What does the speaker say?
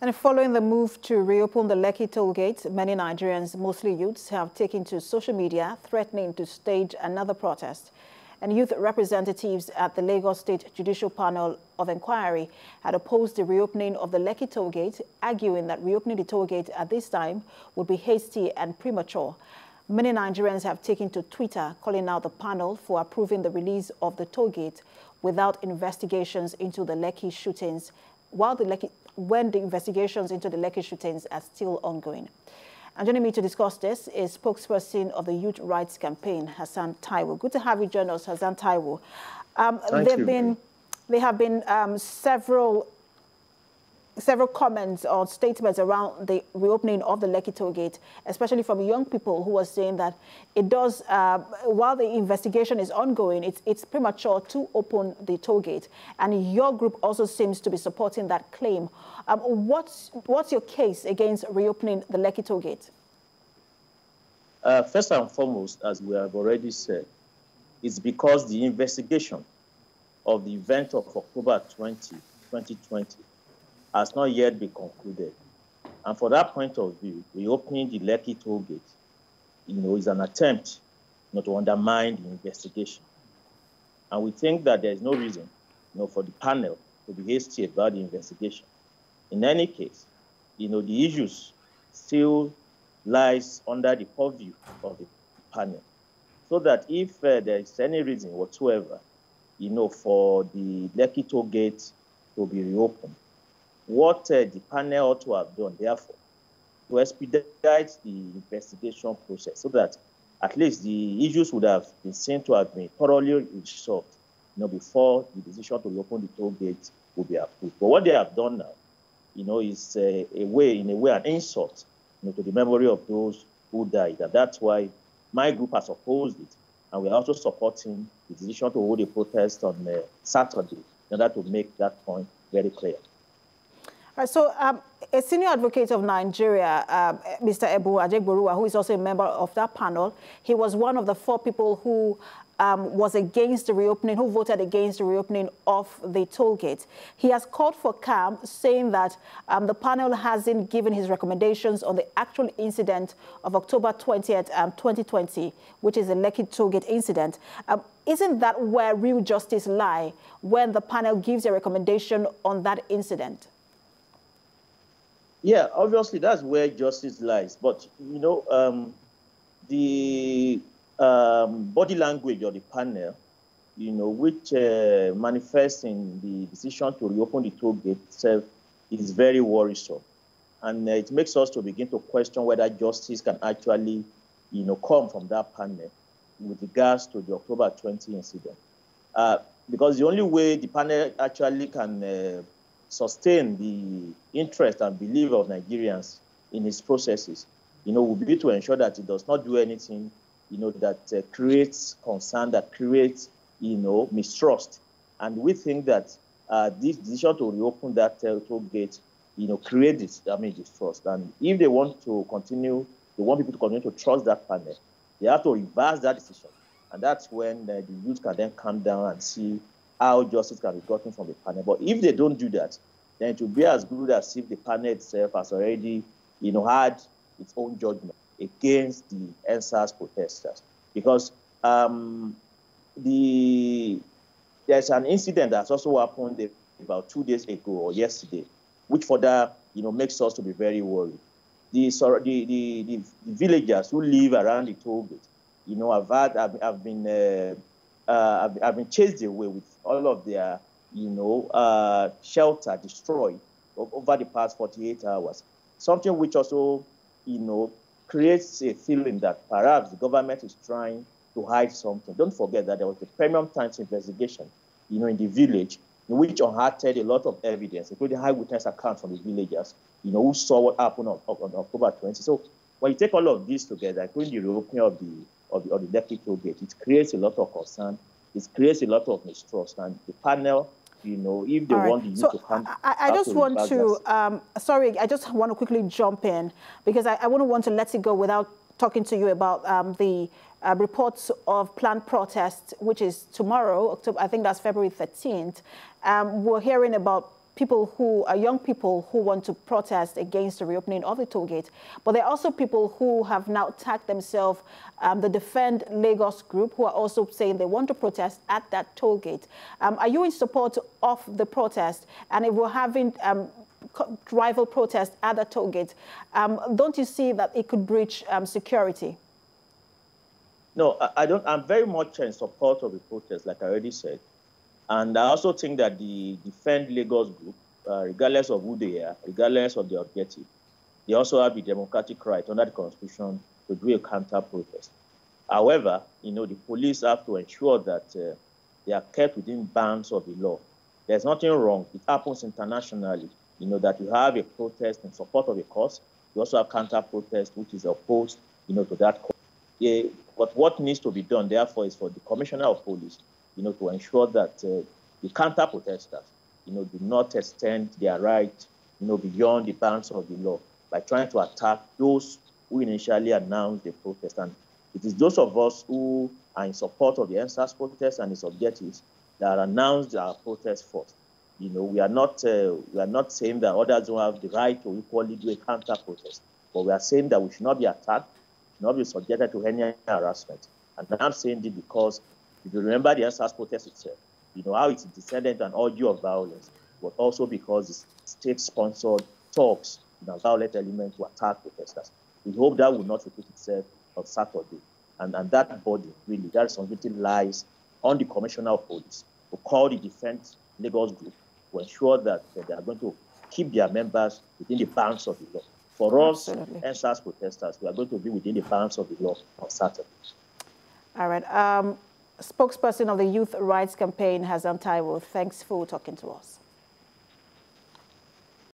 And following the move to reopen the Lekki Tollgate, many Nigerians, mostly youths, have taken to social media threatening to stage another protest. And youth representatives at the Lagos State Judicial Panel of Inquiry had opposed the reopening of the Lekki Tollgate, arguing that reopening the tollgate at this time would be hasty and premature. Many Nigerians have taken to Twitter calling out the panel for approving the release of the tollgate without investigations into the Lekki shootings, when the investigations into the Lekki shootings are still ongoing. And joining me to discuss this is spokesperson of the Youth Rights Campaign, Hassan Taiwo. Good to have you join us, Hassan Taiwo. There have been several comments or statements around the reopening of the Lekki Tollgate, especially from young people who are saying that it does, while the investigation is ongoing, it's premature to open the tollgate. And your group also seems to be supporting that claim. What's your case against reopening the Lekki Tollgate? First and foremost, as we have already said, it's because the investigation of the event of October 2020, has not yet been concluded. And for that point of view, reopening the Lekki Tollgate, is an attempt to undermine the investigation. And we think that there is no reason, for the panel to be hasty about the investigation. In any case, the issues still lies under the purview of the panel. So that if there is any reason whatsoever, for the Lekki Tollgate to be reopened, what the panel ought to have done, therefore, to expedite the investigation process so that at least the issues would have been seen to have been thoroughly resolved, before the decision to reopen the toll gate will be approved. But what they have done now, is in a way, an insult, to the memory of those who died. And that's why my group has opposed it. And we are also supporting the decision to hold a protest on Saturday in order to make that point very clear. So a senior advocate of Nigeria, Mr. Ebu Ajegborua, who is also a member of that panel, he was one of the 4 people who was against the reopening, who voted against the reopening of the tollgate. He has called for calm, saying that the panel hasn't given his recommendations on the actual incident of October 20th, 2020, which is the Lekki Tollgate incident. Isn't that where real justice lies, when the panel gives a recommendation on that incident? Yeah, obviously that's where justice lies. But, the body language of the panel, which manifests in the decision to reopen the tollgate itself is very worrisome. And it makes us to begin to question whether justice can actually, come from that panel with regards to the October 20 incident. Because the only way the panel actually can sustain the interest and belief of Nigerians in its processes, will be to ensure that it does not do anything, that creates concern, that creates, mistrust. And we think that this decision to reopen that toll gate, creates distrust. And if they want to continue, they want people to continue to trust that panel, they have to reverse that decision. And that's when the youth can then come down and see how justice can be gotten from the panel. But if they don't do that, then it will be as good as if the panel itself has already, had its own judgment against the NSAS protesters. Because there's an incident that's also happened about 2 days ago or yesterday, which further, makes us to be very worried. The villagers who live around the toll gate, have been chased away with all of their, shelter destroyed over the past 48 hours. Something which also, creates a feeling that perhaps the government is trying to hide something. Don't forget that there was the Premium Times investigation, in the village, in which unearthed a lot of evidence, including eyewitness accounts from the villagers, who saw what happened on October 20. So when you take all of this together, including the reopening of the Lekki Tollgate, it creates a lot of concern. It creates a lot of mistrust. And the panel, if they want the youth to come... I just want to... sorry, I just want to quickly jump in, because I wouldn't want to let it go without talking to you about the reports of planned protests, which is tomorrow, October, I think that's February 13th. We're hearing about people who are young people who want to protest against the reopening of the toll gate. But there are also people who have now tagged themselves, the Defend Lagos group, who are also saying they want to protest at that toll gate. Are you in support of the protest? And if we're having rival protests at the toll gate, don't you see that it could breach security? No, I don't. I'm very much in support of the protest, like I already said. And I also think that the Defend Lagos group, regardless of who they are, regardless of their objective, they also have the democratic right under the Constitution to do a counter-protest. However, the police have to ensure that they are kept within bounds of the law. There's nothing wrong. It happens internationally, that you have a protest in support of a cause. You also have counter-protest, which is opposed, to that cause. But what needs to be done, therefore, is for the Commissioner of Police, to ensure that the counter-protesters, do not extend their right, beyond the bounds of the law by trying to attack those who initially announced the protest. And it is those of us who are in support of the NSAS protest and its objectives that announced our protest first. We are not saying that others don't have the right to equally do a counter-protest, but we are saying that we should not be attacked, not be subjected to any harassment. And I'm saying this because if you remember the NSAS protest itself, how it descended an orgy of violence, but also because the state-sponsored talks in a violent element to attack protesters. We hope that will not repeat itself on Saturday. And that body, really, that responsibility lies on the Commissioner of Police to call the Defense Lagos group to ensure that they are going to keep their members within the bounds of the law. For us, NSAS protesters, we are going to be within the bounds of the law on Saturday. All right. Spokesperson of the Youth Rights Campaign, Hazan Taiwo, thanks for talking to us.